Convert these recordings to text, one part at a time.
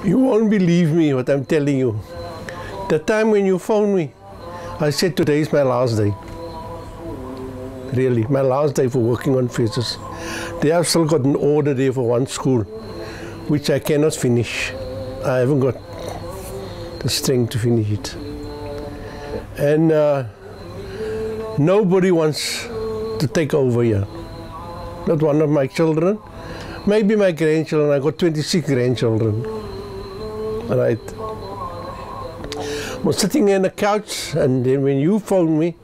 You won't believe me what I'm telling you. The time when you phoned me, I said today is my last day. Really, my last day for working on fezzes. They have still got an order there for one school, which I cannot finish. I haven't got the strength to finish it. And nobody wants to take over here. Not one of my children. Maybe my grandchildren. I got 26 grandchildren. Right. I was sitting on the couch, and then when you phoned me,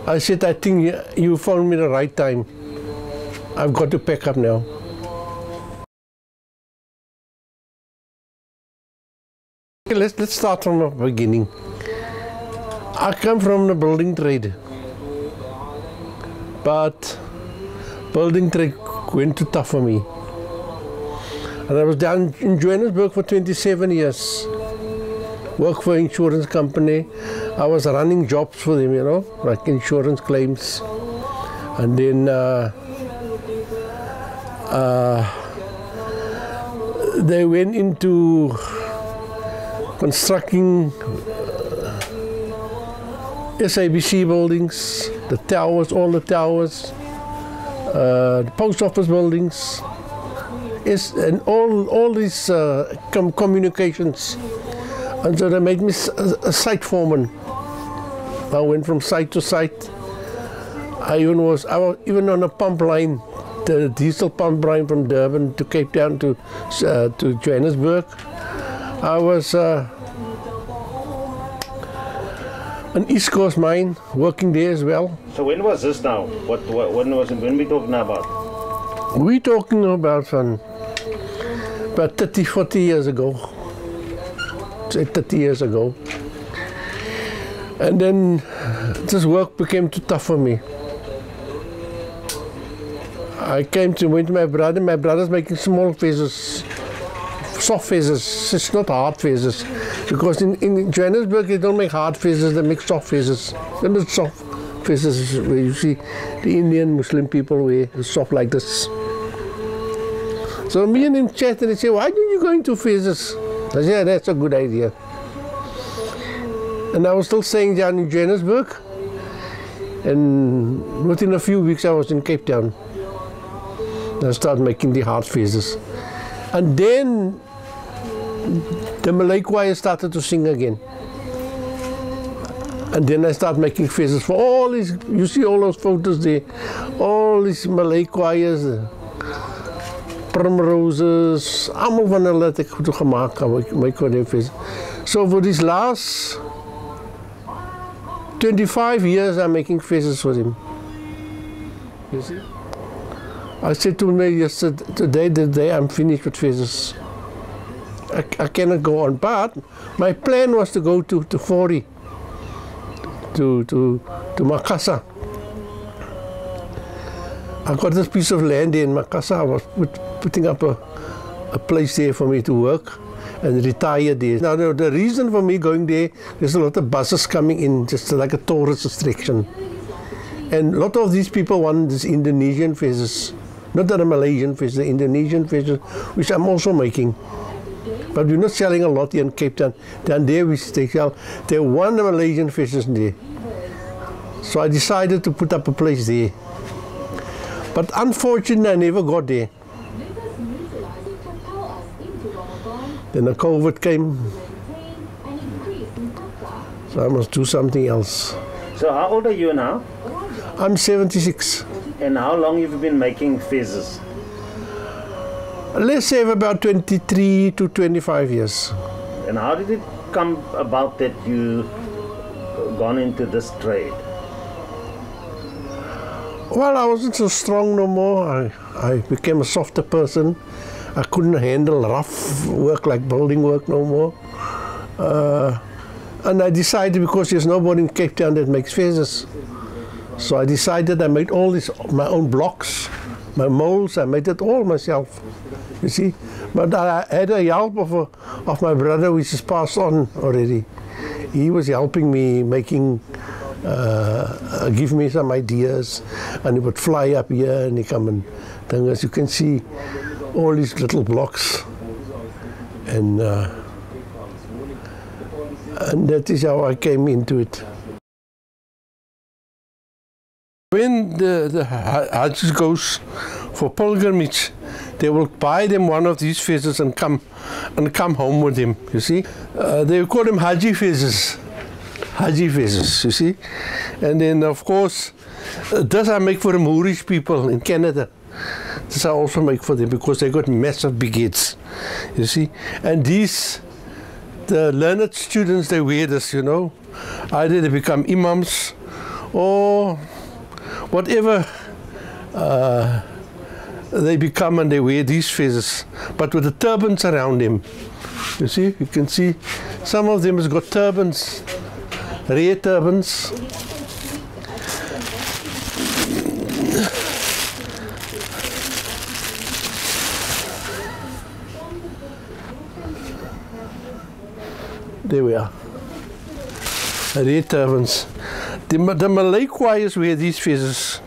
I said, I think you phoned me the right time. I've got to pack up now. Let's start from the beginning. I come from the building trade, but building trade went too tough for me. And I was down in Johannesburg for 27 years. Worked for an insurance company. I was running jobs for them, you know, like insurance claims. And then they went into constructing SABC buildings, the towers, all the towers, the post office buildings, and all these communications. And so they made me a site foreman. I went from site to site. I was even on a pump line, the diesel pump line from Durban to Cape Town to Johannesburg. I was an East Coast mine, working there as well. So when was this now? When we talking about? We're talking about 30, 40 years ago. Say 30 years ago. And then this work became too tough for me. I went to my brother. My brother's making small fezzes, soft fezzes. It's not hard fezzes. Because in Johannesburg they don't make hard fezzes, they make soft fezzes. They're not soft fezzes where you see the Indian Muslim people wear soft like this. So me and him chat and he said, why don't you go into fezzes? I said, yeah, that's a good idea. And I was still staying down in Johannesburg, and within a few weeks I was in Cape Town. I started making the hard fezzes. And then the Malay choir started to sing again. And then I started making fezzes for all these, you see all those photos there, all these Malay choirs, primroses, allemaal van hulle het ek goed gemaak, my fezzes. So for these last 25 years I'm making fezzes for him. You see? I said to him yesterday, the day I'm finished with fezzes. I cannot go on, but my plan was to go to Fori, to Makassar. I got this piece of land there in Makassar. I was putting up a place there for me to work and retire there. Now the reason for me going there's a lot of buses coming in, just like a tourist attraction. And a lot of these people want this Indonesian fezzes, not the Malaysian fezzes, the Indonesian fezzes, which I'm also making. But we're not selling a lot here in Cape Town. Down there there want the Malaysian fezzes there. So I decided to put up a place there. But unfortunately, I never got there. Then the COVID came, so I must do something else. So how old are you now? I'm 76. And how long have you been making fezzes? Let's say about 23 to 25 years. And how did it come about that you gone into this trade? Well, I wasn't so strong no more. I became a softer person. I couldn't handle rough work like building work no more. And I decided, because there's nobody in Cape Town that makes fezzes, so I decided I made all this, my own blocks, my molds, I made it all myself, you see. But I had a help of my brother, which is passed on already. He was helping me making, give me some ideas, and he would fly up here and he come and, as you can see, all these little blocks. And that is how I came into it. When the Hajj goes for pilgrimage, they will buy them one of these fezzes and come home with them, you see. They call them Haji fezzes. Haji fezzes, you see. And then, of course, this I make for the Moorish people in Canada. This I also make for them because they got massive big heads, you see. And these, the learned students, they wear this, you know. Either they become imams or whatever they become, and they wear these fezzes, but with the turbans around them. You see, you can see some of them has got turbans, red turbans. There we are. Red turbans. The Malay choirs wear these fezzes.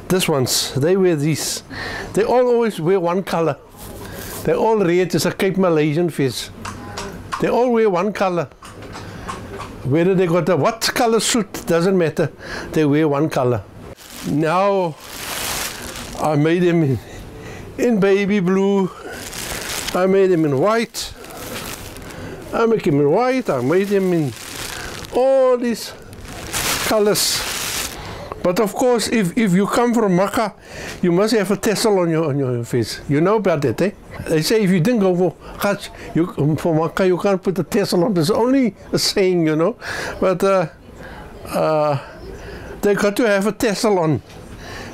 This ones, they wear these. They all always wear one color. They all red. It's a Cape Malaysian fez. They all wear one color. Whether they got a what color suit doesn't matter. They wear one color. Now I made them in baby blue. I made them in white. I make them in white. I made them in all these colors. But of course, if you come from Makkah, you must have a tassel on your face. You know about that, eh? They say if you didn't go for Hajj, for Makkah, you can't put a tassel on. It's only a saying, you know. But they got to have a tassel on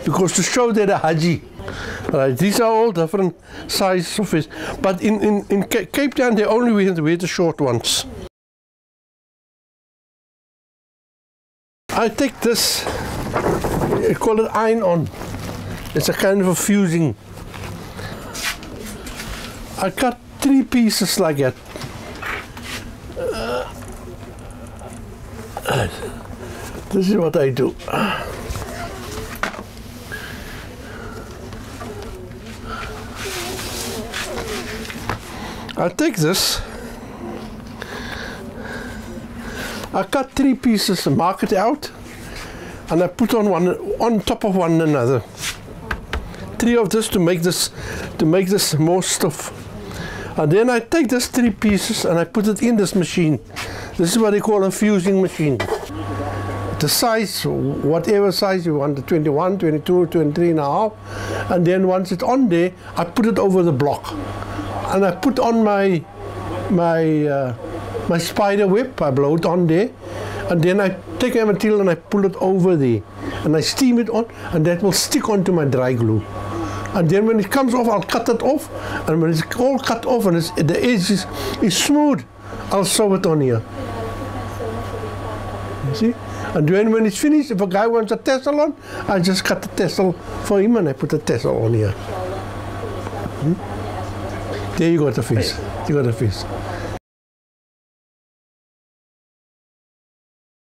because to show they're a Haji. Right, these are all different sizes of fish. But in Cape Town, they only wear the short ones. I take this, I call it iron-on. It's a kind of a fusing. I cut 3 pieces like that. This is what I do. I take this, I cut 3 pieces and mark it out, and I put on top of one another. 3 of this to make this more stuff. And then I take this 3 pieces and I put it in this machine. This is what they call a fusing machine. The size, whatever size you want, the 21, 22, 23 and a half. And then once it's on there, I put it over the block. And I put on my spider web, I blow it on there, and then I take a material and I pull it over there, and I steam it on, and that will stick onto my dry glue. And then when it comes off, I'll cut it off, and when it's all cut off and the edge is smooth, I'll sew it on here. You see? And then when it's finished, if a guy wants a tassel on, I just cut the tassel for him and I put the tassel on here. There you got the fish. You got the fish.